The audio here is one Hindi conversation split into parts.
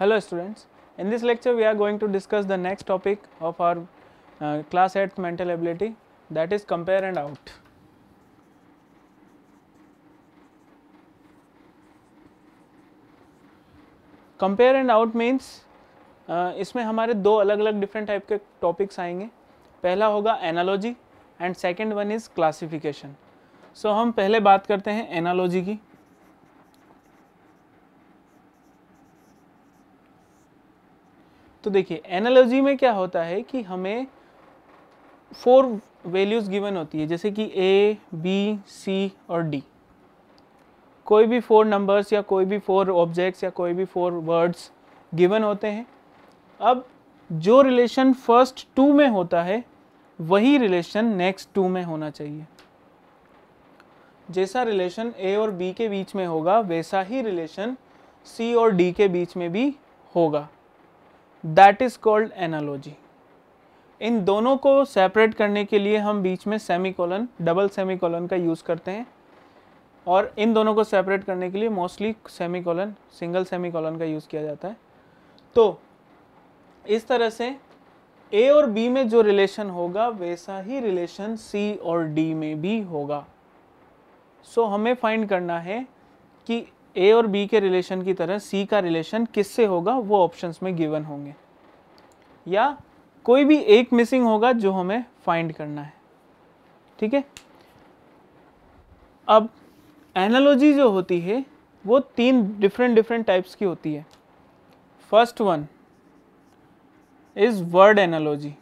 Hello students, in this lecture we are going to discuss the next topic of our class 8th mental ability, that is compare and out. Compare and out means इसमें हमारे दो अलग अलग डिफरेंट टाइप के टॉपिक्स आएंगे. पहला होगा analogy and second one is classification. So हम पहले बात करते हैं एनालॉजी की. तो देखिए एनालॉजी में क्या होता है कि हमें 4 वैल्यूज गिवन होती है, जैसे कि ए बी सी और डी. कोई भी 4 नंबर्स या कोई भी 4 ऑब्जेक्ट्स या कोई भी 4 वर्ड्स गिवन होते हैं. अब जो रिलेशन फर्स्ट 2 में होता है वही रिलेशन नेक्स्ट 2 में होना चाहिए. जैसा रिलेशन ए और बी के बीच में होगा वैसा ही रिलेशन सी और डी के बीच में भी होगा. That is called analogy. इन दोनों को सेपरेट करने के लिए हम बीच में सेमीकोलन, डबल सेमीकोलन का यूज करते हैं, और इन दोनों को सेपरेट करने के लिए मोस्टली सेमीकोलन, सिंगल सेमीकोलन का यूज किया जाता है. तो इस तरह से ए और बी में जो रिलेशन होगा वैसा ही रिलेशन सी और डी में भी होगा. सो हमें फाइंड करना है कि ए और बी के रिलेशन की तरह सी का रिलेशन किससे होगा, वो ऑप्शंस में गिवन होंगे, या कोई भी एक मिसिंग होगा जो हमें फाइंड करना है. ठीक है. अब एनालॉजी जो होती है वो 3 डिफरेंट टाइप्स की होती है. First one is word analogy.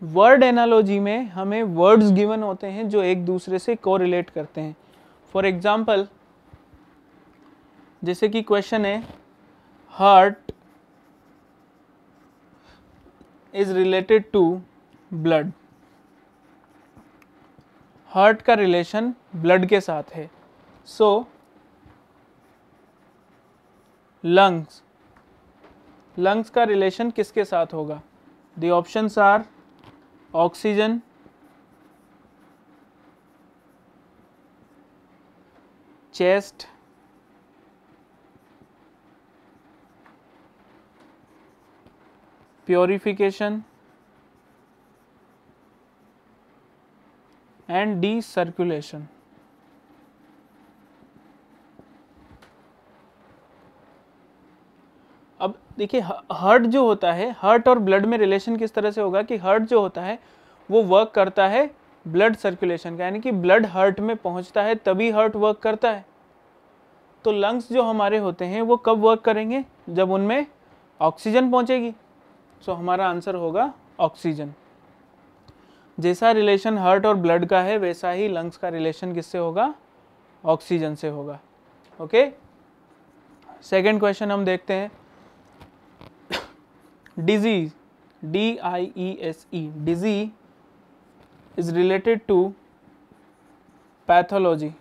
Word analogy में हमें वर्ड्स गिवन होते हैं जो एक दूसरे से कोरिलेट करते हैं. फॉर एग्जाम्पल, जैसे कि क्वेश्चन है heart is related to blood. Heart का रिलेशन ब्लड के साथ है. सो लंग्स का रिलेशन किसके साथ होगा? The options are oxygen, chest, purification and the circulation. अब देखिए हार्ट जो होता है, हार्ट और ब्लड में रिलेशन किस तरह से होगा कि हार्ट जो होता है वो वर्क करता है ब्लड सर्कुलेशन का, यानी कि ब्लड हार्ट में पहुंचता है तभी हार्ट वर्क करता है. तो लंग्स जो हमारे होते हैं वो कब वर्क करेंगे? जब उनमें ऑक्सीजन पहुंचेगी. सो हमारा आंसर होगा ऑक्सीजन. जैसा रिलेशन हार्ट और ब्लड का है वैसा ही लंग्स का रिलेशन किससे होगा? ऑक्सीजन से होगा. ओके. सेकेंड क्वेश्चन हम देखते हैं. Disease, DIESE, disease is related to pathology.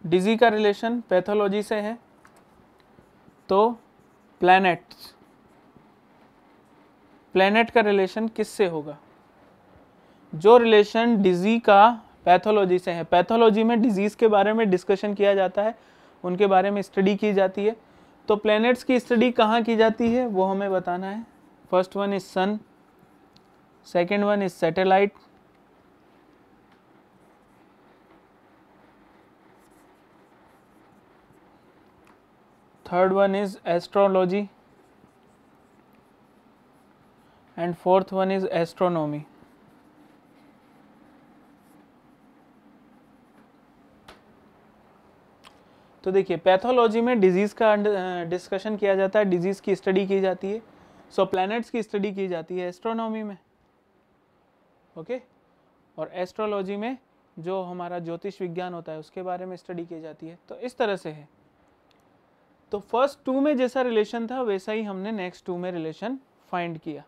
Disease का रिलेशन पैथोलॉजी से है. तो प्लैनेट का रिलेशन किससे होगा? जो रिलेशन डिजीज का पैथोलॉजी से है, पैथोलॉजी में डिजीज के बारे में डिस्कशन किया जाता है, उनके बारे में स्टडी की जाती है. तो प्लैनेट्स की स्टडी कहाँ की जाती है वो हमें बताना है. First one is sun, second one is satellite, third one is astrology and fourth one is astronomy. तो देखिए पैथोलॉजी में डिजीज का डिस्कशन किया जाता है, डिजीज की स्टडी की जाती है. सो प्लैनेट्स की स्टडी की जाती है एस्ट्रोनॉमी में. ओके. और एस्ट्रोलॉजी में जो हमारा ज्योतिष विज्ञान होता है उसके बारे में स्टडी की जाती है. तो इस तरह से है. तो फर्स्ट 2 में जैसा रिलेशन था वैसा ही हमने नेक्स्ट 2 में रिलेशन फाइंड किया.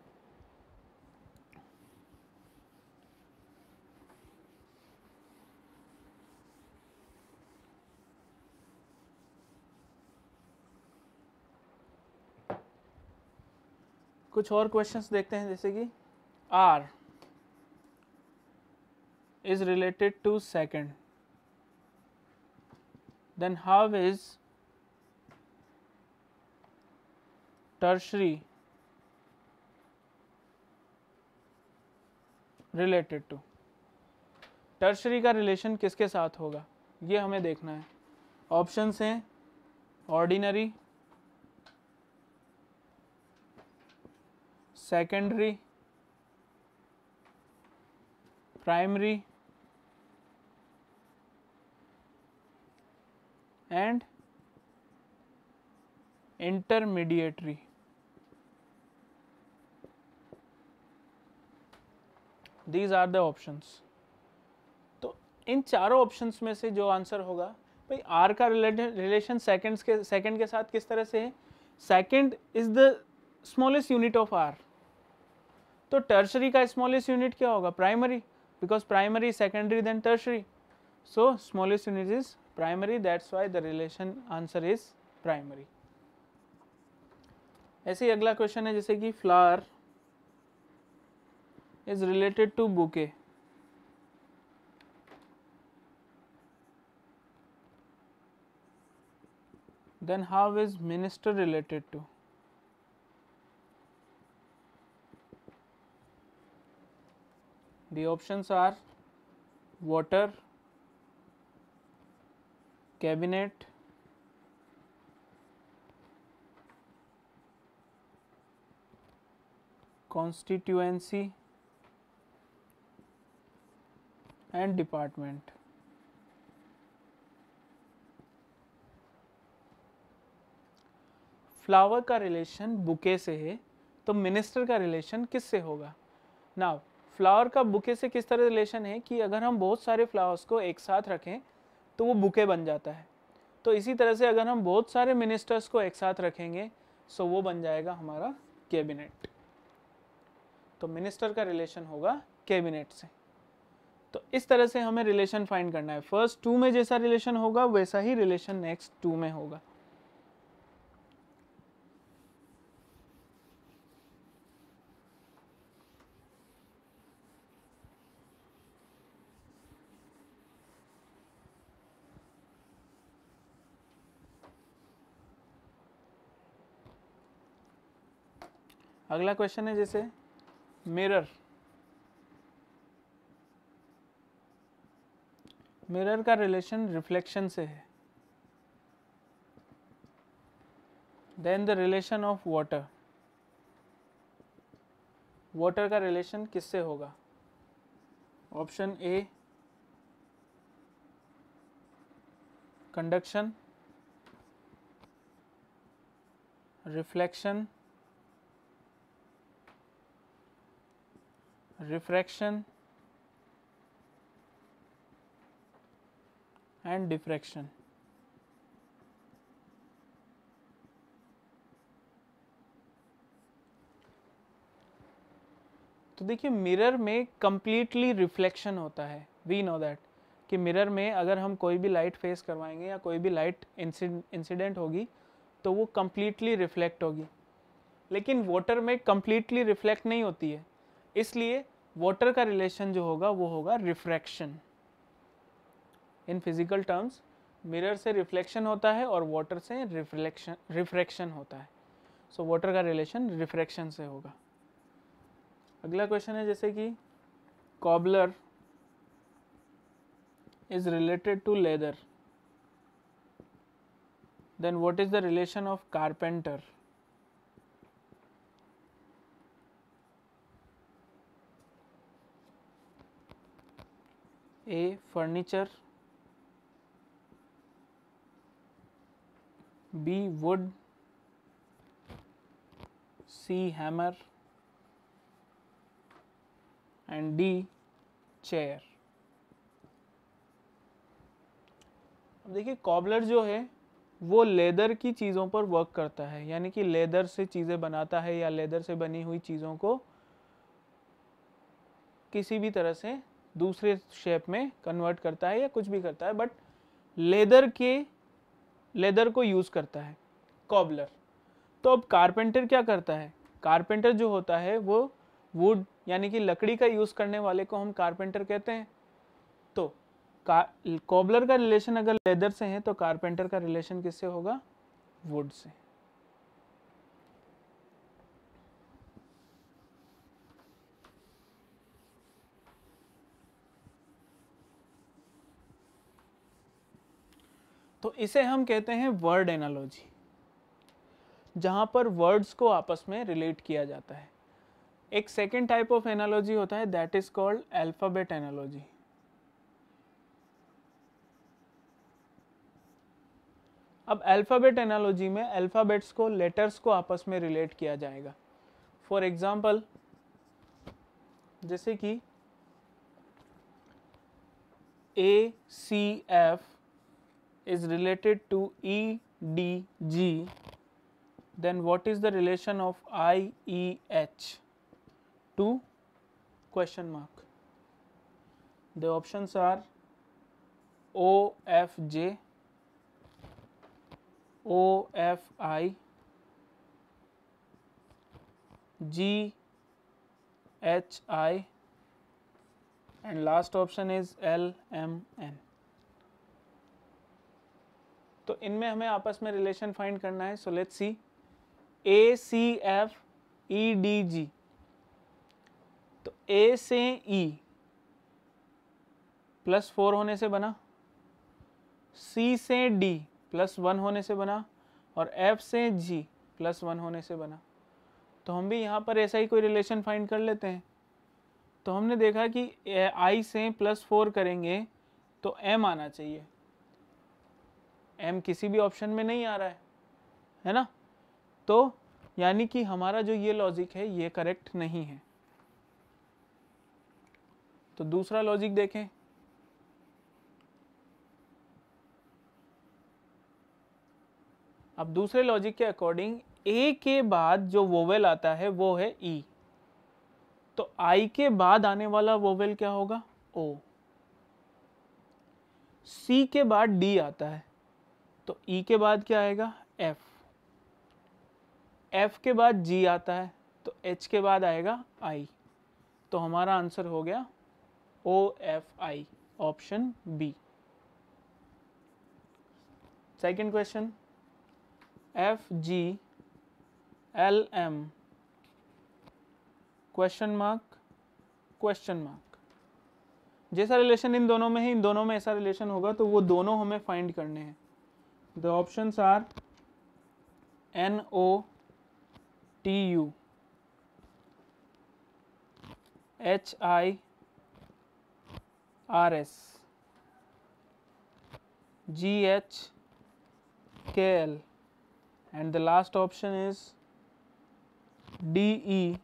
कुछ और क्वेश्चंस देखते हैं, जैसे कि are is related to second, then how is tertiary related to? Tertiary का रिलेशन किसके साथ होगा ये हमें देखना है। ऑप्शंस हैं ordinary, secondary, primary and intermediatory. These are the options. तो इन चारों ऑप्शंस में से जो आंसर होगा, भाई आर का रिलेशन सेकंड के साथ किस तरह से है? Second is the smallest unit of are, तो टर्शरी का स्मॉलेस्ट यूनिट क्या होगा? Primary, because primary secondary then tertiary, so smallest unit is primary, that's why the relation answer is primary. ऐसे ही अगला क्वेश्चन है जैसे कि flower is related to bouquet, then how is minister related to? The options are water, cabinet, constituency and department। Flower का रिलेशन बुके से है, तो मिनिस्टर का रिलेशन किससे होगा? नाउ फ्लावर का बुके से किस तरह रिलेशन है कि अगर हम बहुत सारे फ्लावर्स को एक साथ रखें तो वो बुके बन जाता है, तो इसी तरह से अगर हम बहुत सारे मिनिस्टर्स को एक साथ रखेंगे सो वो बन जाएगा हमारा कैबिनेट। तो मिनिस्टर का रिलेशन होगा कैबिनेट से। तो इस तरह से हमें रिलेशन फाइंड करना है। फर्स्ट टू में जैसा रिलेशन होगा वैसा ही रिलेशन नेक्स्ट टू में होगा। अगला क्वेश्चन है जैसे मिरर। मिरर का रिलेशन रिफ्लेक्शन से है। Then the relation of water. Water का रिलेशन किससे होगा? Option A conduction, reflection, refraction and diffraction. तो देखिए मिरर में कंप्लीटली रिफ्लेक्शन होता है। वी नो दैट कि मिरर में अगर हम कोई भी लाइट फेस करवाएंगे या कोई भी लाइट इंसिडेंट होगी तो वो कंप्लीटली रिफ्लेक्ट होगी, लेकिन वाटर में कंप्लीटली रिफ्लेक्ट नहीं होती है, इसलिए वाटर का रिलेशन जो होगा वो होगा refraction. In physical terms mirror से रिफ्लेक्शन होता है और वाटर से रिफ्रैक्शन होता है। सो वाटर का रिलेशन रिफ्रैक्शन से होगा। अगला क्वेश्चन है जैसे कि cobbler is related to leather, then what is the relation of carpenter? A furniture, B wood, C hammer and D chair। अब देखिए कॉबलर जो है वो लेदर की चीज़ों पर वर्क करता है, यानी कि लेदर से चीज़ें बनाता है या लेदर से बनी हुई चीज़ों को किसी भी तरह से दूसरे शेप में कन्वर्ट करता है या कुछ भी करता है, बट लेदर को यूज़ करता है कॉबलर। तो अब कारपेंटर क्या करता है? कारपेंटर जो होता है वो वुड यानी कि लकड़ी का यूज़ करने वाले को हम कारपेंटर कहते हैं। कॉबलर का रिलेशन अगर लेदर से है तो कारपेंटर का रिलेशन किससे होगा? Would say. तो इसे हम कहते हैं वर्ड एनालॉजी, जहां पर वर्ड्स को आपस में रिलेट किया जाता है। एक सेकेंड टाइप ऑफ एनालॉजी होता है, that is called alphabet analogy. अब अल्फाबेट एनालॉजी में अल्फाबेट्स को, लेटर्स को आपस में रिलेट किया जाएगा। फॉर एग्जाम्पल, जैसे कि ACF is related to EDG, then what is the relation of IEH to question mark? The options are OFJ, OFI, GHI, and last option is LMN. तो इनमें हमें आपस में रिलेशन फाइंड करना है। So let's see, ACF EDG, तो A से E +4 होने से बना, C से D +1 होने से बना, और F से G +1 होने से बना। तो हम भी यहाँ पर ऐसा ही कोई रिलेशन फाइंड कर लेते हैं। तो हमने देखा कि I से +4 करेंगे तो M आना चाहिए, M किसी भी ऑप्शन में नहीं आ रहा है ना? तो यानी कि हमारा जो ये लॉजिक है ये करेक्ट नहीं है। तो दूसरा लॉजिक देखें, अब दूसरे लॉजिक के अकॉर्डिंग A के बाद जो वोवेल आता है वो है E, तो I के बाद आने वाला वोवेल क्या होगा? O। C के बाद D आता है तो E के बाद क्या आएगा? F। F के बाद G आता है तो H के बाद आएगा I। तो हमारा आंसर हो गया OFI, option B. Second question, FGLM question mark जैसा रिलेशन इन दोनों में है, इन दोनों में ऐसा रिलेशन होगा, तो वो दोनों हमें फाइंड करने हैं। The options are NOTU, HIRS, GHKL, and the last option is DEBA।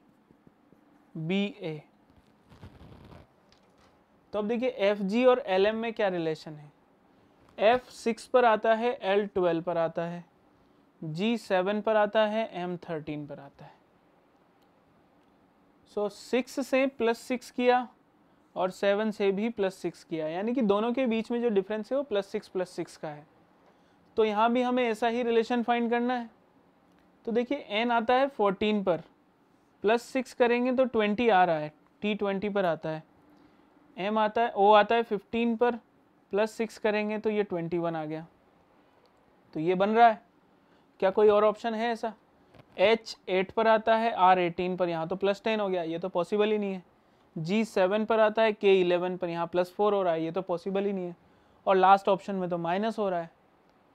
तो अब देखिए FG और LM में क्या रिलेशन है। F 6 पर आता है, L 12 पर आता है, G 7 पर आता है, M 13 पर आता है। सो 6 से +6 किया और 7 से भी +6 किया, यानी कि दोनों के बीच में जो डिफरेंस है वो +6 का है। तो यहाँ भी हमें ऐसा ही रिलेशन फाइंड करना है। तो देखिए n आता है 14 पर, +6 करेंगे तो 20 आ रहा है, T 20 पर आता है। M आता है, O आता है 15 पर, +6 करेंगे तो ये 21 आ गया। तो ये बन रहा है। क्या कोई और ऑप्शन है ऐसा? H 8 पर आता है, R 18 पर, यहाँ तो +10 हो गया, ये तो पॉसिबल ही नहीं है। G 7 पर आता है, K 11 पर, यहाँ +4 हो रहा है, ये तो पॉसिबल ही नहीं है। और लास्ट ऑप्शन में तो माइनस हो रहा है,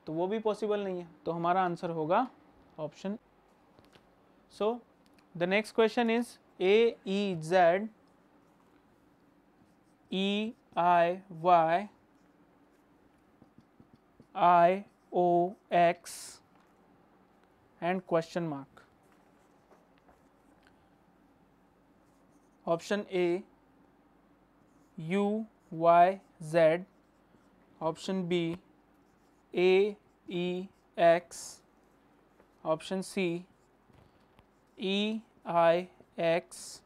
तो वो भी पॉसिबल नहीं है। तो हमारा आंसर होगा option. So the next question is AEZ EIY IOX and question mark. Option A UYZ, option B AEX, option C EIX,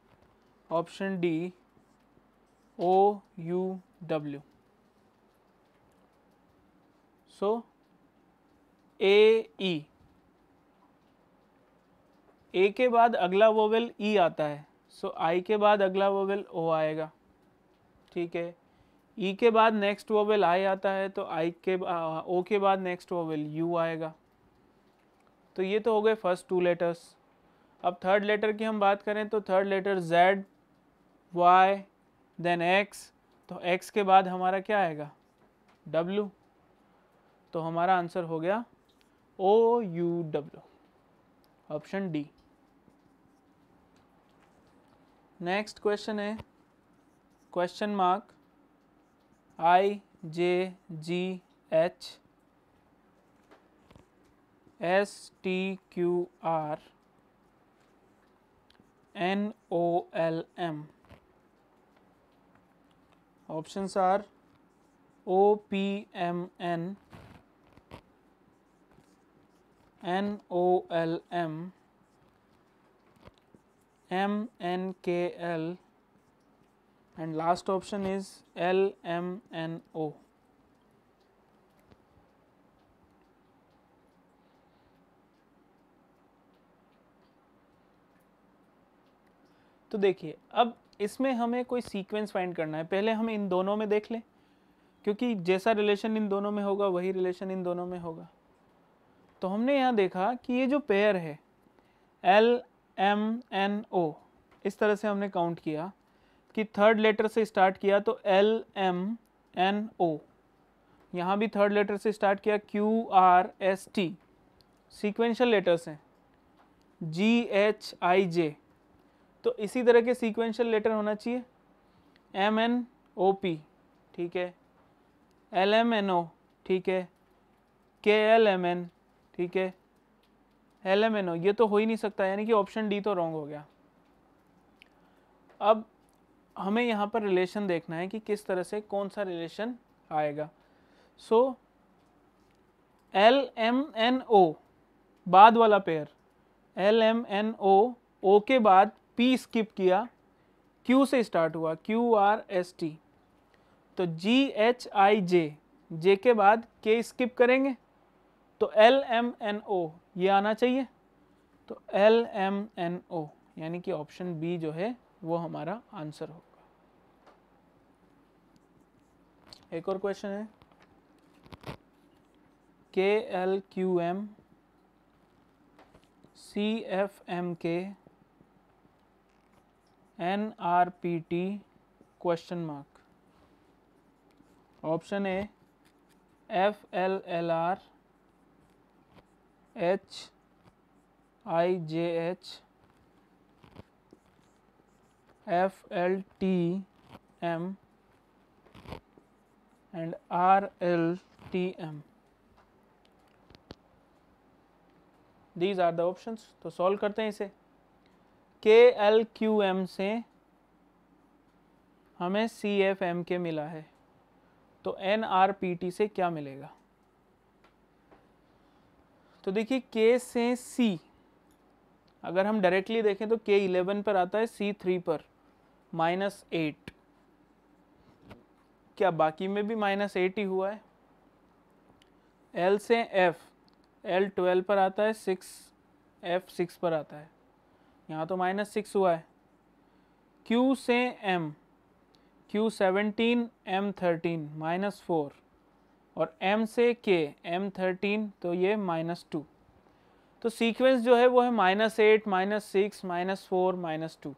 option D OUW. So AE, A के बाद अगला वोवेल E आता है, सो I के बाद अगला वोवेल O आएगा, ठीक है। ई के बाद नेक्स्ट वोवेल आई आता है तो ओ के बाद नेक्स्ट वोवेल यू आएगा। तो ये तो हो गए फर्स्ट टू लेटर्स। अब थर्ड लेटर की हम बात करें तो third letter Z, Y, then X, तो एक्स के बाद हमारा क्या आएगा, डब्ल्यू। तो हमारा आंसर हो गया O U W, option D. Next question है question mark I J G H S T Q R N O L M. Options R O P M N, N O L M, M N K L, and last option is L M N O. तो देखिए अब इसमें हमें कोई सीक्वेंस फाइंड करना है। पहले हम इन दोनों में देख लें, क्योंकि जैसा रिलेशन इन दोनों में होगा वही रिलेशन इन दोनों में होगा। तो हमने यहाँ देखा कि ये जो पेयर है L M N O, इस तरह से हमने काउंट किया कि थर्ड लेटर से स्टार्ट किया तो L M N O, यहाँ भी थर्ड लेटर से स्टार्ट किया Q R S T, sequential letters हैं G H I J, तो इसी तरह के सीक्वेंशियल लेटर होना चाहिए M N O P, ठीक है, L M N O, ठीक है, K L M N, ठीक है, L M N O, ये तो हो ही नहीं सकता, यानी कि ऑप्शन डी तो रॉन्ग हो गया। अब हमें यहाँ पर रिलेशन देखना है कि किस तरह से कौन सा रिलेशन आएगा। सो L M N O बाद वाला pair L M N O, O के बाद P स्किप किया, Q से स्टार्ट हुआ Q R S T, तो G H I J, J के बाद K स्किप करेंगे तो L M N O ये आना चाहिए, तो L M N O यानी कि ऑप्शन बी जो है वो हमारा आंसर होगा। एक और क्वेश्चन है K L Q M C F M K N R P T question mark. Option A F L L R H I J H F L T M and R L T M. These are the options. तो सॉल्व करते हैं इसे। K L Q M से हमें C F M K मिला है, तो N R P T से क्या मिलेगा। तो देखिए K से C अगर हम डायरेक्टली देखें तो K 11 पर आता है, C 3 पर, -8, क्या बाकी में भी -8 ही हुआ है। L से F, L 12 पर आता है, 6 F 6 पर आता है, यहाँ तो -6 हुआ है। Q से M, Q 17 M 13 -4, और M से K M 13, तो ये -2, तो सीक्वेंस जो है वो है -8 -6 -4 -2।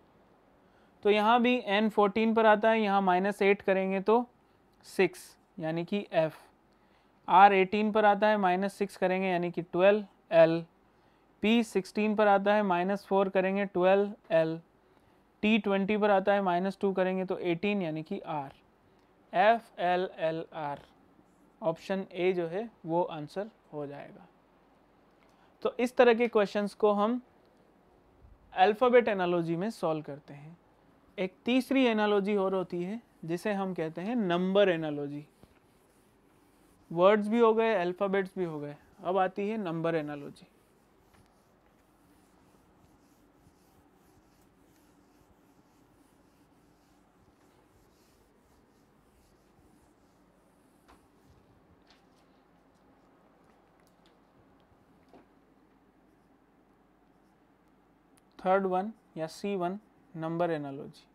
तो यहाँ भी N 14 पर आता है, यहाँ -8 करेंगे तो 6 यानी कि F। R 18 पर आता है, -6 करेंगे यानी कि 12 L। P 16 पर आता है, -4 करेंगे 12 L। T 20 पर आता है, -2 करेंगे तो 18 यानी कि R। F L L R, option A जो है वो आंसर हो जाएगा। तो इस तरह के क्वेश्चंस को हम अल्फ़ाबेट एनालॉजी में सॉल्व करते हैं। एक तीसरी एनालॉजी और होती है जिसे हम कहते हैं नंबर एनालॉजी। वर्ड्स भी हो गए, अल्फ़ाबेट्स भी हो गए, अब आती है नंबर एनालॉजी। थर्ड वन या C1 नंबर एनालॉजी।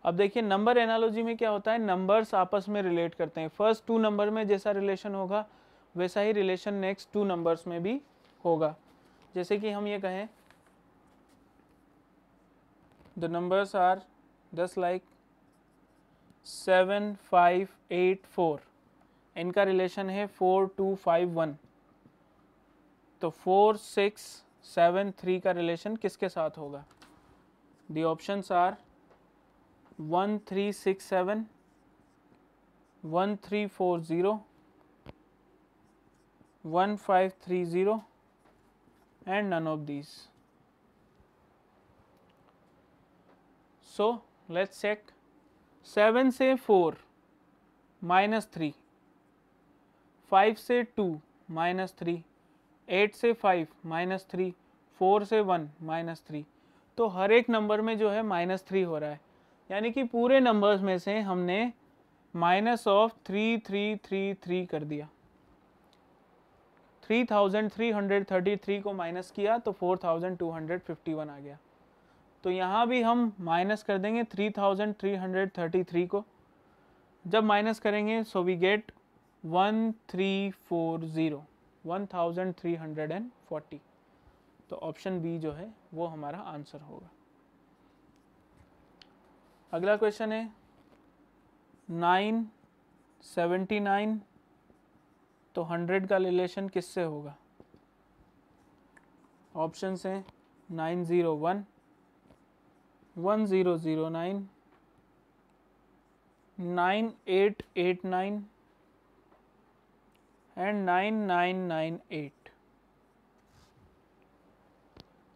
अब देखिए नंबर एनालॉजी में क्या होता है, नंबर्स आपस में रिलेट करते हैं। फर्स्ट टू नंबर में जैसा रिलेशन होगा वैसा ही रिलेशन नेक्स्ट टू नंबर्स में भी होगा। जैसे कि हम ये कहें the numbers are just like 7, 5, 8, 4, इनका रिलेशन है 4, 2, 5, 1। तो 4, 6, 7, 3 का रिलेशन किसके साथ होगा? The options are 1, 3, 6, 7, 1, 3, 4, 0, 1, 5, 3, 0 and none of these. So let's check. 7 से 4 -3, 5 से 2 -3, 8 से 5 -3, 4 से 1 -3। तो हर एक नंबर में जो है -3 हो रहा है, यानी कि पूरे नंबर्स में से हमने -3,333 कर दिया। 3,333 को माइनस किया तो 4,251 आ गया। तो यहाँ भी हम माइनस कर देंगे 3,333 को। जब माइनस करेंगे सो वी गेट 1340, 1340। तो ऑप्शन बी जो है वो हमारा आंसर होगा। अगला क्वेश्चन है 9, 79, तो 100 का रिलेशन किससे होगा? ऑप्शंस हैं 901, 1009, 9889 एंड 9998।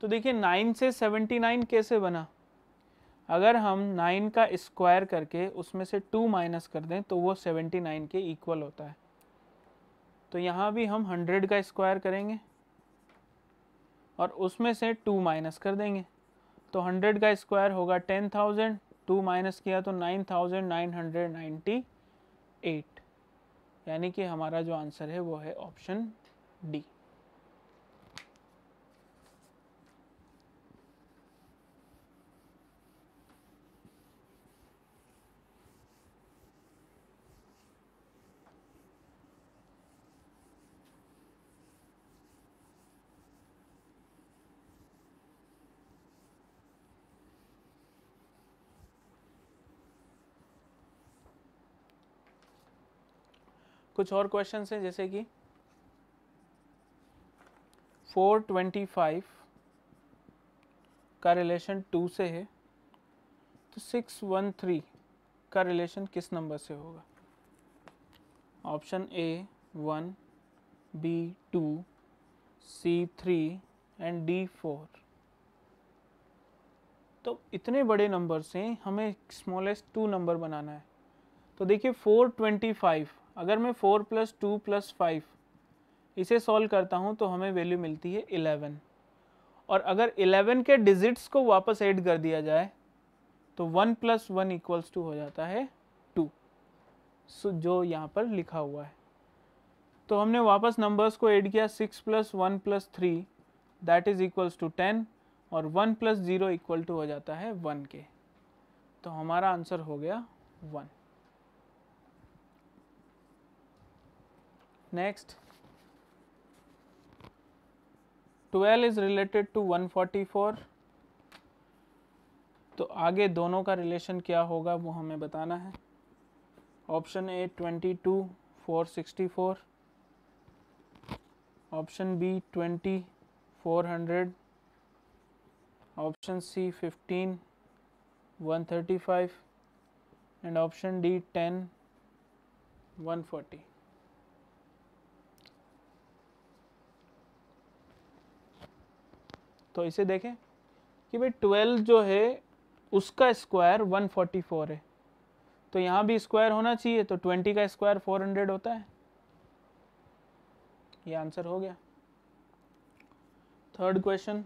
तो देखिए 9 से 79 कैसे बना? अगर हम 9 का स्क्वायर करके उसमें से 2 माइनस कर दें तो वो 79 के इक्वल होता है। तो यहाँ भी हम 100 का स्क्वायर करेंगे और उसमें से 2 माइनस कर देंगे। तो 100 का स्क्वायर होगा 10,000, 2 माइनस किया तो 9,998, यानी कि हमारा जो आंसर है वो है ऑप्शन डी। कुछ और क्वेश्चन है जैसे कि 425 का रिलेशन 2 से है, तो 613 का रिलेशन किस नंबर से होगा? Option A 1, B 2, C 3 and D 4। तो इतने बड़े नंबर से हमें स्मॉलेस्ट 2 नंबर बनाना है। तो देखिए 425, अगर मैं 4 + 2 + 5 इसे सॉल्व करता हूँ तो हमें वैल्यू मिलती है 11। और अगर 11 के डिजिट्स को वापस ऐड कर दिया जाए तो 1 + 1 = हो जाता है 2, जो यहाँ पर लिखा हुआ है। तो हमने वापस नंबर्स को ऐड किया, 6 + 1 + 3 दैट इज इक्वल्स टू 10 और 1 + 0 = हो जाता है 1 के। तो हमारा आंसर हो गया 1। Next 12 is related to 144। तो आगे दोनों का रिलेशन क्या होगा वो हमें बताना है। Option A 22, 464, option B 20, 400, option C 15, 135 and option D 10, 140। तो इसे देखें कि भाई 12 जो है उसका स्क्वायर 144 है, तो यहाँ भी स्क्वायर होना चाहिए, तो 20 का स्क्वायर 400 होता है। ये आंसर हो गया। Third question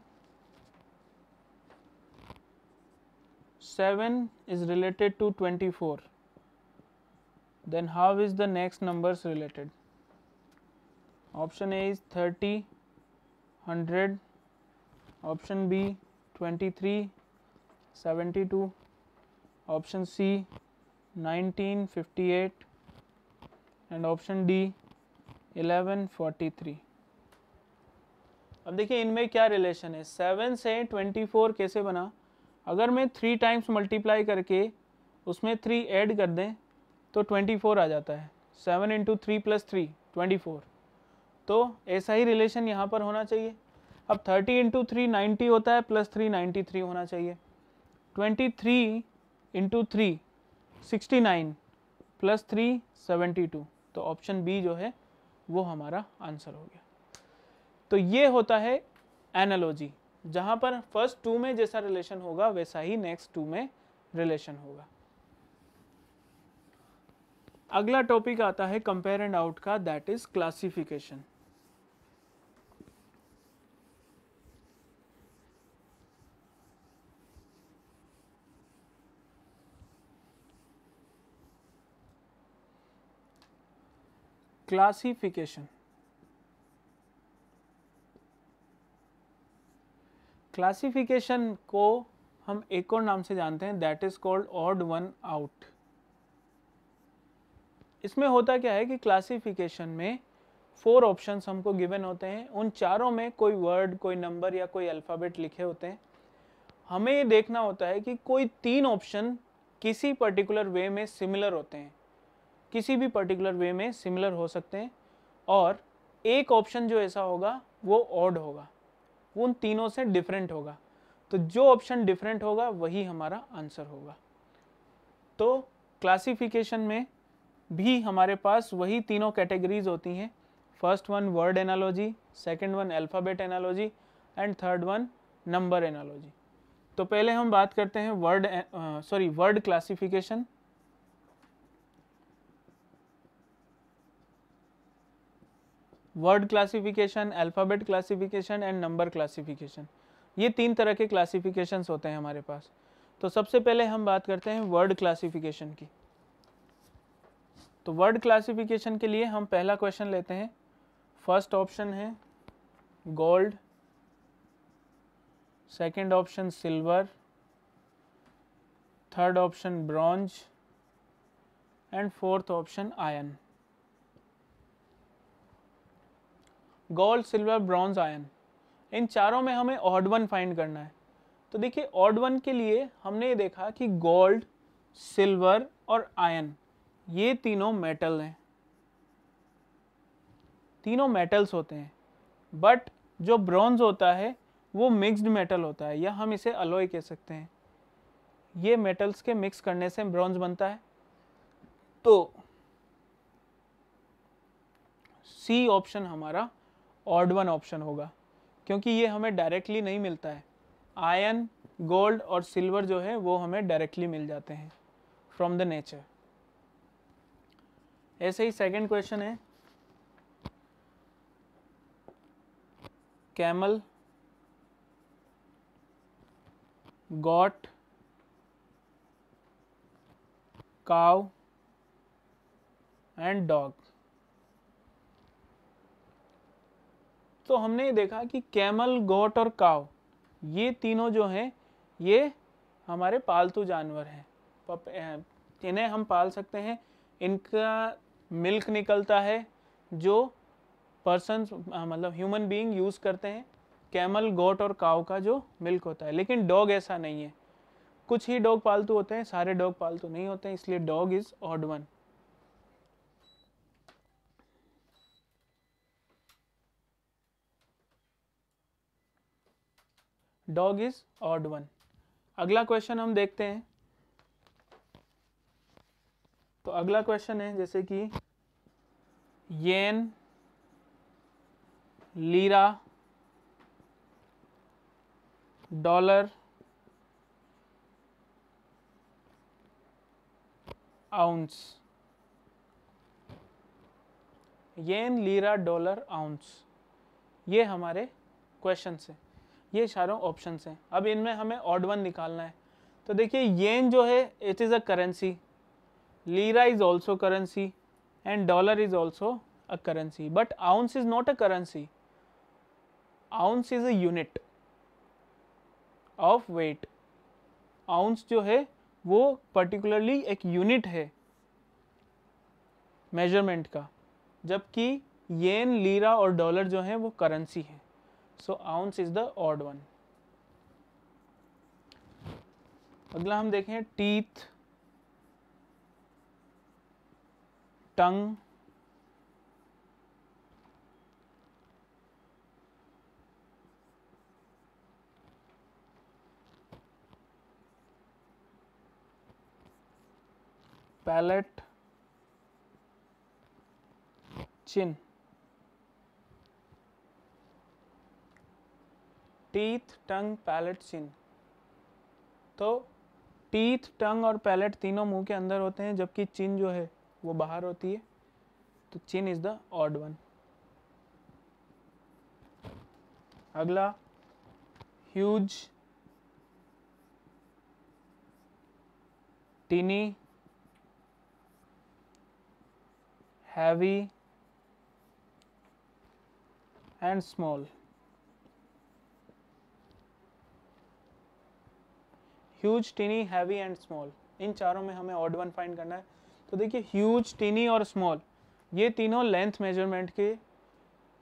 7 is related to 24, then how is the next numbers related? Option A is 30, 100, option B 23, 72 option C 1958 and option D 1143। अब देखिए इनमें क्या रिलेशन है, 7 से 24 कैसे बना, अगर मैं 3 टाइम्स मल्टीप्लाई करके उसमें 3 ऐड कर दें तो 24 आ जाता है। 7 इंटू 3 प्लस 3 24, तो ऐसा ही रिलेशन यहाँ पर होना चाहिए। अब 30 इंटू 3 90 होता है, प्लस 3 93 होना चाहिए। 23 इंटू 3 69 प्लस 3 72, तो ऑप्शन बी जो है वो हमारा आंसर हो गया। तो ये होता है एनालॉजी, जहाँ पर फर्स्ट 2 में जैसा रिलेशन होगा वैसा ही नेक्स्ट 2 में रिलेशन होगा। अगला टॉपिक आता है कंपेयर एंड आउट का, that is classification. Classification, classification को हम एक और नाम से जानते हैं, that is called odd one out. इसमें होता क्या है कि क्लासिफिकेशन में 4 ऑप्शंस हमको गिवन होते हैं, उन चारों में कोई वर्ड, कोई नंबर या कोई अल्फ़ाबेट लिखे होते हैं। हमें ये देखना होता है कि कोई 3 ऑप्शन किसी पर्टिकुलर वे में सिमिलर होते हैं, किसी भी पर्टिकुलर वे में सिमिलर हो सकते हैं, और एक ऑप्शन जो ऐसा होगा वो ऑड होगा, वो उन तीनों से डिफरेंट होगा। तो जो ऑप्शन डिफरेंट होगा वही हमारा आंसर होगा। तो क्लासिफिकेशन में भी हमारे पास वही तीनों कैटेगरीज होती हैं, first one word analogy, second one alphabet analogy and third one number analogy. तो पहले हम बात करते हैं word classification. Word classification, alphabet classification and number classification, ये 3 तरह के क्लासिफिकेशंस होते हैं हमारे पास। तो सबसे पहले हम बात करते हैं वर्ड क्लासिफिकेशन की। तो वर्ड क्लासिफिकेशन के लिए हम पहला क्वेश्चन लेते हैं। फर्स्ट ऑप्शन है gold, second option silver, third option bronze and fourth option iron. Gold, silver, bronze, iron, इन चारों में हमें ऑड वन फाइंड करना है। तो देखिए ऑड वन के लिए हमने ये देखा कि गोल्ड, सिल्वर और आयरन ये तीनों मेटल हैं, तीनों मेटल्स होते हैं। बट जो ब्रॉन्ज होता है वो मिक्स्ड मेटल होता है, या हम इसे अलॉय कह सकते हैं। ये मेटल्स के मिक्स करने से ब्रॉन्ज बनता है। तो सी ऑप्शन हमारा ऑड वन ऑप्शन होगा, क्योंकि ये हमें डायरेक्टली नहीं मिलता है। आयरन, गोल्ड और सिल्वर जो है वो हमें डायरेक्टली मिल जाते हैं फ्रॉम द नेचर। ऐसे ही सेकंड क्वेश्चन है, camel, got, cow and dog. तो हमने देखा कि कैमल, गोट और काउ ये तीनों जो हैं ये हमारे पालतू जानवर हैं, इन्हें हम पाल सकते हैं। इनका मिल्क निकलता है जो पर्सन्स मतलब ह्यूमन बीइंग यूज़ करते हैं, कैमल, गोट और काउ का जो मिल्क होता है। लेकिन डॉग ऐसा नहीं है, कुछ ही डॉग पालतू होते हैं, सारे डॉग पालतू नहीं होते हैं, इसलिए dog is odd one. Dog is odd one. अगला क्वेश्चन हम देखते हैं। तो अगला क्वेश्चन है जैसे कि येन, लीरा, डॉलर, आउंस। येन, लीरा, डॉलर, आउंस, ये हमारे क्वेश्चन है, ये चारों ऑप्शंस हैं। अब इनमें हमें ऑड वन निकालना है। तो देखिए येन जो है it is a currency, lira is also currency and dollar is also a currency, but ounce is not a currency. Ounce is a unit of weight. Ounce जो है वो पर्टिकुलरली एक यूनिट है मेजरमेंट का, जबकि येन, लीरा और डॉलर जो हैं वो करेंसी है। So ounce is the odd one. अगला हम देखें teeth, tongue, palate, chin. Teeth, tongue, palate, chin. तो टीथ, टंग और पैलेट तीनों मुंह के अंदर होते हैं, जबकि चिन जो है वो बाहर होती है। तो chin is the odd one. अगला huge, tiny, heavy and small. Huge, tiny, heavy and small, इन चारों में हमें ऑड वन फाइंड करना है। तो देखिए ह्यूज, टीनी और स्मॉल ये तीनों लेंथ मेजरमेंट के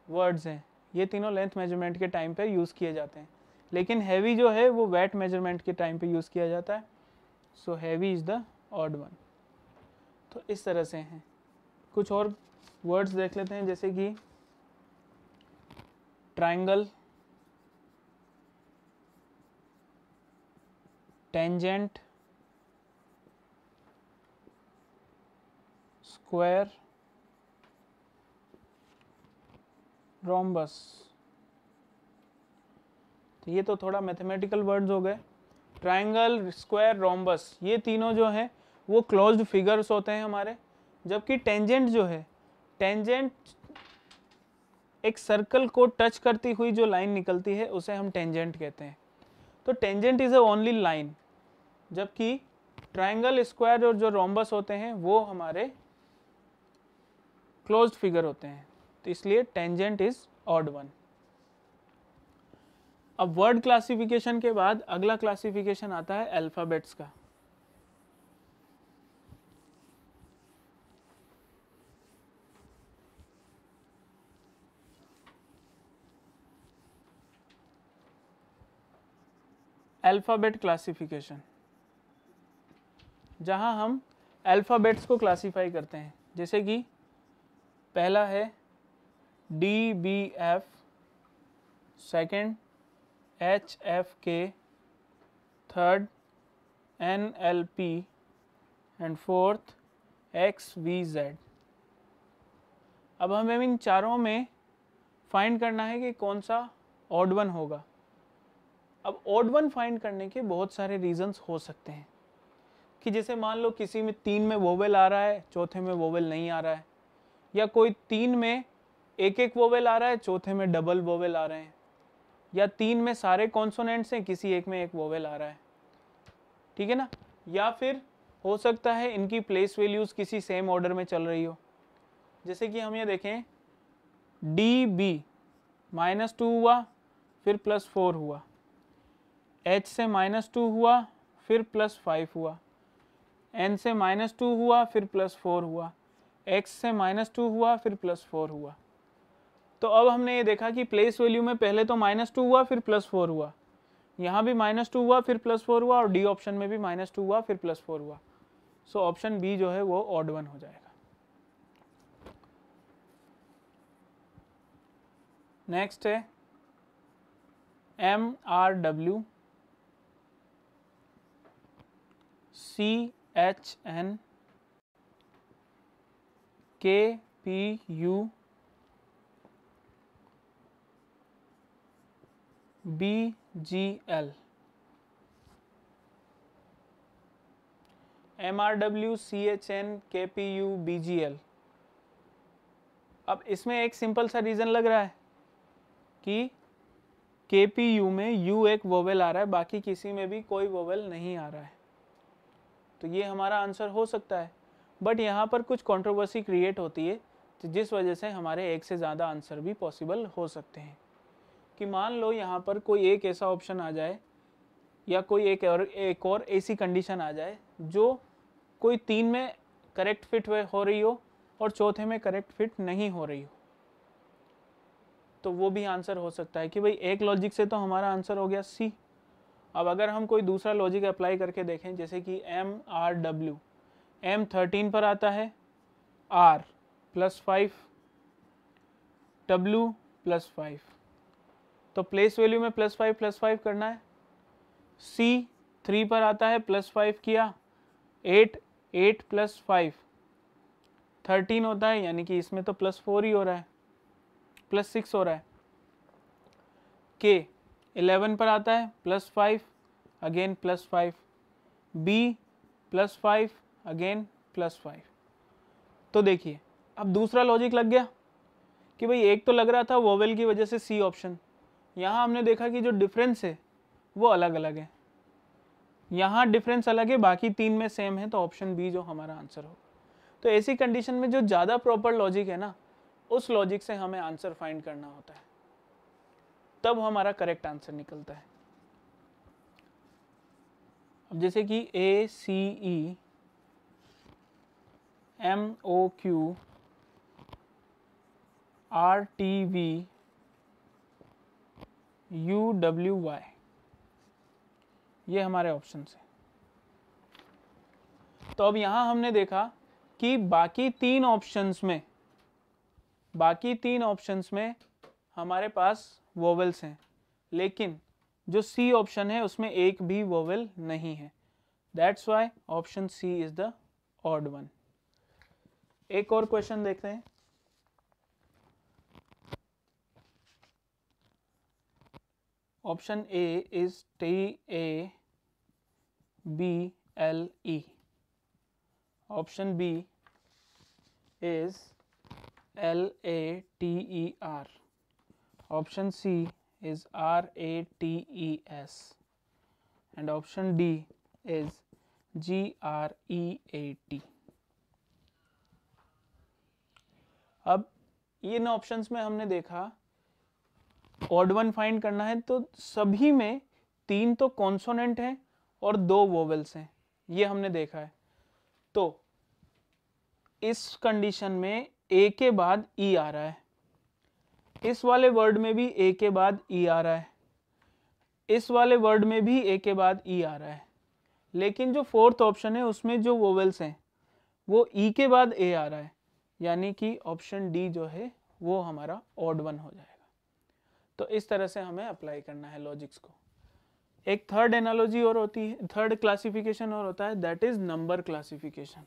वर्ड्स हैं, ये तीनों लेंथ मेजरमेंट के टाइम पे यूज़ किए जाते हैं। लेकिन हैवी जो है वो वेट मेजरमेंट के टाइम पे यूज़ किया जाता है। So heavy is the odd one. तो इस तरह से हैं। कुछ और वर्ड्स देख लेते हैं, जैसे कि ट्रायंगल, टेंजेंट, स्क्वायर, रोम्बस। तो ये तो थोड़ा मैथमेटिकल वर्ड्स हो गए। ट्रायंगल, स्क्वायर, रोम्बस ये तीनों जो हैं वो क्लोज्ड फिगर्स होते हैं हमारे, जबकि टेंजेंट जो है, टेंजेंट एक सर्कल को टच करती हुई जो लाइन निकलती है उसे हम टेंजेंट कहते हैं। तो tangent is a only line, जबकि ट्रायंगल, स्क्वायर और जो रोम्बस होते हैं वो हमारे क्लोज्ड फिगर होते हैं। तो इसलिए टेंजेंट इज ऑड वन। अब वर्ड क्लासिफिकेशन के बाद अगला क्लासिफिकेशन आता है अल्फाबेट्स का। अल्फाबेट क्लासिफिकेशन, जहां हम अल्फाबेट्स को क्लासिफाई करते हैं, जैसे कि पहला है DBF, second HFK, third NLP and fourth XVZ। अब हमें इन चारों में फाइंड करना है कि कौन सा ऑड वन होगा। अब ऑड वन फाइंड करने के बहुत सारे रीजंस हो सकते हैं, कि जैसे मान लो किसी में 3 में वोवेल आ रहा है, चौथे में वोवेल नहीं आ रहा है, या कोई 3 में एक एक वोवेल आ रहा है, चौथे में डबल वोवेल आ रहे हैं, या 3 में सारे कॉन्सोनेंट्स हैं, किसी एक में एक वोवेल आ रहा है, ठीक है ना। या फिर हो सकता है इनकी प्लेस वैल्यूज़ किसी सेम ऑर्डर में चल रही हो। जैसे कि हम ये देखें DB -2 हुआ, फिर +4 हुआ, H से -2 हुआ, फिर +5 हुआ, N से -2 हुआ, फिर +4 हुआ, X से -2 हुआ, फिर +4 हुआ। तो अब हमने ये देखा कि प्लेस वैल्यू में पहले तो -2 हुआ, फिर +4 हुआ, यहाँ भी -2 हुआ, फिर +4 हुआ, और डी ऑप्शन में भी -2 हुआ, फिर +4 हुआ। सो ऑप्शन बी जो है वो ऑड वन हो जाएगा। नेक्स्ट है MRW, CHN, KPU, BGL। MRW, CHN, KPU, BGL। अब इसमें एक सिंपल सा रीज़न लग रहा है कि KPU में U एक वोवेल आ रहा है, बाकी किसी में भी कोई वोवेल नहीं आ रहा है, तो ये हमारा आंसर हो सकता है। बट यहाँ पर कुछ कंट्रोवर्सी क्रिएट होती है, तो जिस वजह से हमारे एक से ज़्यादा आंसर भी पॉसिबल हो सकते हैं। कि मान लो यहाँ पर कोई एक ऐसा ऑप्शन आ जाए या कोई एक और ऐसी कंडीशन आ जाए जो कोई 3 में करेक्ट फिट हो रही हो और चौथे में करेक्ट फिट नहीं हो रही हो, तो वो भी आंसर हो सकता है कि भाई एक लॉजिक से तो हमारा आंसर हो गया सी। अब अगर हम कोई दूसरा लॉजिक अप्लाई करके देखें, जैसे कि एम आर डब्ल्यू, एम 13 पर आता है, आर +5, डब्ल्यू +5, तो प्लेस वैल्यू में +5 करना है। सी 3 पर आता है, +5 किया, 8 + 5 13 होता है, यानी कि इसमें तो +4 ही हो रहा है, +6 हो रहा है। के 11 पर आता है, +5 अगेन +5, बी +5 अगेन +5। तो देखिए अब दूसरा लॉजिक लग गया कि भाई एक तो लग रहा था वोवेल की वजह से सी ऑप्शन, यहाँ हमने देखा कि जो डिफरेंस है वो अलग अलग है, यहाँ डिफरेंस अलग है, बाकी 3 में सेम है, तो ऑप्शन बी जो हमारा आंसर होगा। तो ऐसी कंडीशन में जो ज़्यादा प्रॉपर लॉजिक है ना, उस लॉजिक से हमें आंसर फाइंड करना होता है, तब हमारा करेक्ट आंसर निकलता है। अब जैसे कि A C E M O Q R T V U W Y, ये हमारे ऑप्शन है। तो अब यहाँ हमने देखा कि बाकी तीन ऑप्शंस में हमारे पास वोवेल्स हैं, लेकिन जो सी ऑप्शन है उसमें एक भी वोवेल नहीं है। That's why option C is the odd one. एक और क्वेश्चन देखते हैं। Option A is TABLE, option B is LATER, option C is RATES, and option D is GREAT। अब इन ऑप्शंस में हमने देखा ऑड वन फाइंड करना है, तो सभी में 3 तो कॉन्सोनेंट हैं और 2 वोवेल्स हैं, ये हमने देखा है। तो इस कंडीशन में ए के बाद ई आ रहा है, इस वाले वर्ड में भी ए के बाद ई आ रहा है, इस वाले वर्ड में भी ए के बाद ई आ रहा है, लेकिन जो फोर्थ ऑप्शन है उसमें जो वोवेल्स हैं वो ई के बाद ए आ रहा है, यानी कि ऑप्शन डी जो है वो हमारा ऑड वन हो जाएगा। तो इस तरह से हमें अप्लाई करना है लॉजिक्स को। एक थर्ड एनालॉजी और होती है, थर्ड क्लासिफिकेशन और होता है, दैट इज नंबर क्लासिफिकेशन,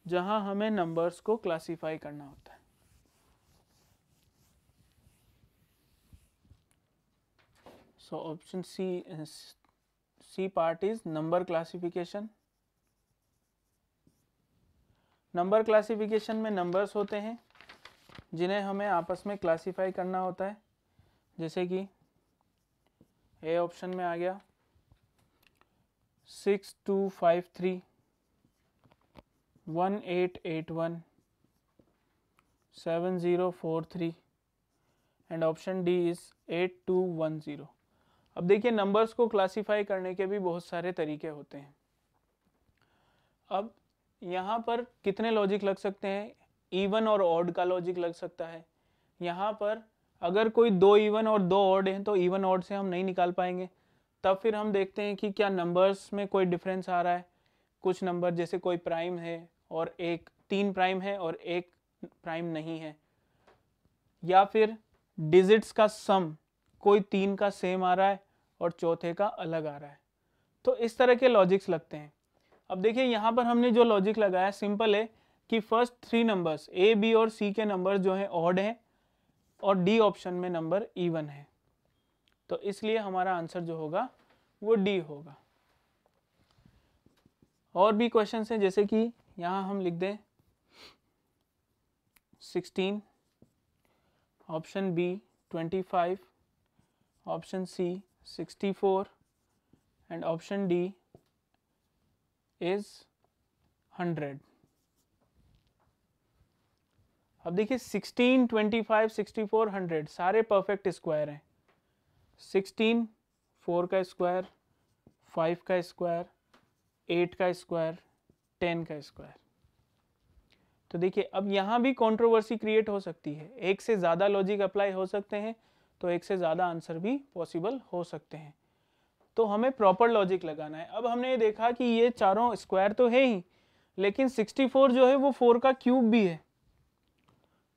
जहां हमें नंबर्स को क्लासिफाई करना होता है। So option C part is number classification. Number classification में नंबर्स होते हैं जिन्हें हमें आपस में क्लासिफाई करना होता है, जैसे कि ए ऑप्शन में आ गया 6253, 1881, 7043 एंड ऑप्शन डी इज 8210। अब देखिए नंबर्स को क्लासिफाई करने के भी बहुत सारे तरीके होते हैं। अब यहाँ पर कितने लॉजिक लग सकते हैं, इवन और ऑड का लॉजिक लग सकता है। यहाँ पर अगर कोई 2 इवन और 2 ऑड हैं तो इवन ऑड से हम नहीं निकाल पाएंगे, तब फिर हम देखते हैं कि क्या नंबर्स में कोई डिफरेंस आ रहा है। कुछ नंबर जैसे कोई प्राइम है और एक 3 प्राइम है और एक प्राइम नहीं है, या फिर डिजिट्स का सम कोई 3 का सेम आ रहा है और चौथे का अलग आ रहा है, तो इस तरह के लॉजिक्स लगते हैं। अब देखिए यहाँ पर हमने जो लॉजिक लगाया सिंपल है कि फर्स्ट 3 नंबर्स ए बी और सी के नंबर जो हैं ऑड हैं और डी ऑप्शन में नंबर इवन है, तो इसलिए हमारा आंसर जो होगा वो डी होगा। और भी क्वेश्चंस हैं, जैसे कि यहाँ हम लिख दें 16, option B 25, option C 64 and option D is 100। अब देखिए 16, 25, 64, 100 सारे परफेक्ट स्क्वायर हैं। 16 4 का स्क्वायर, 5 का स्क्वायर, 8 का स्क्वायर, 10 का स्क्वायर। तो देखिए अब यहाँ भी कंट्रोवर्सी क्रिएट हो सकती है, एक से ज़्यादा लॉजिक अप्लाई हो सकते हैं, तो एक से ज़्यादा आंसर भी पॉसिबल हो सकते हैं। तो हमें प्रॉपर लॉजिक लगाना है। अब हमने ये देखा कि ये चारों स्क्वायर तो है ही, लेकिन 64 जो है वो 4 का क्यूब भी है।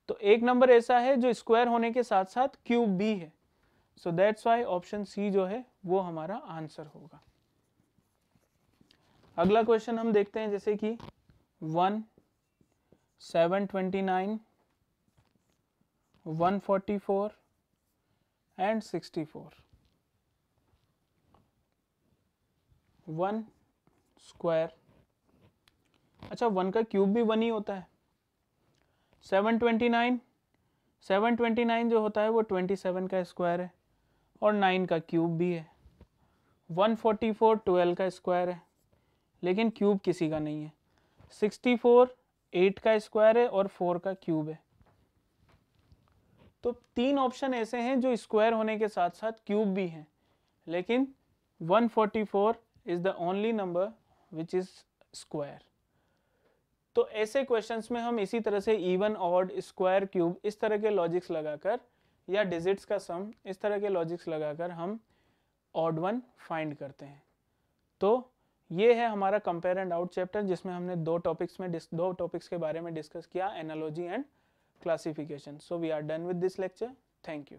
तो एक नंबर ऐसा है जो स्क्वायर होने के साथ साथ क्यूब भी है। So that's why option C जो है वो हमारा आंसर होगा। अगला क्वेश्चन हम देखते हैं, जैसे कि 1, 729, 144 एंड 64। 1 स्क्वायर, अच्छा 1 का क्यूब भी 1 ही होता है। 729 जो होता है वो 27 का स्क्वायर है और 9 का क्यूब भी है। 144 12 का स्क्वायर है, लेकिन क्यूब किसी का नहीं है। 64 8 का स्क्वायर है और 4 का क्यूब है। तो 3 ऑप्शन ऐसे हैं जो स्क्वायर होने के साथ साथ क्यूब भी हैं, लेकिन 144 is the only number which is square. तो ऐसे क्वेश्चंस में हम इसी तरह से इवन, ऑड, स्क्वायर, क्यूब इस तरह के लॉजिक्स लगाकर, या डिजिट्स का सम, इस तरह के लॉजिक्स लगाकर हम ऑड वन फाइंड करते हैं। तो ये है हमारा कंपेयर एंड आउट चैप्टर, जिसमें हमने दो टॉपिक्स के बारे में डिस्कस किया, analogy and classification. So we are done with this lecture. Thank you.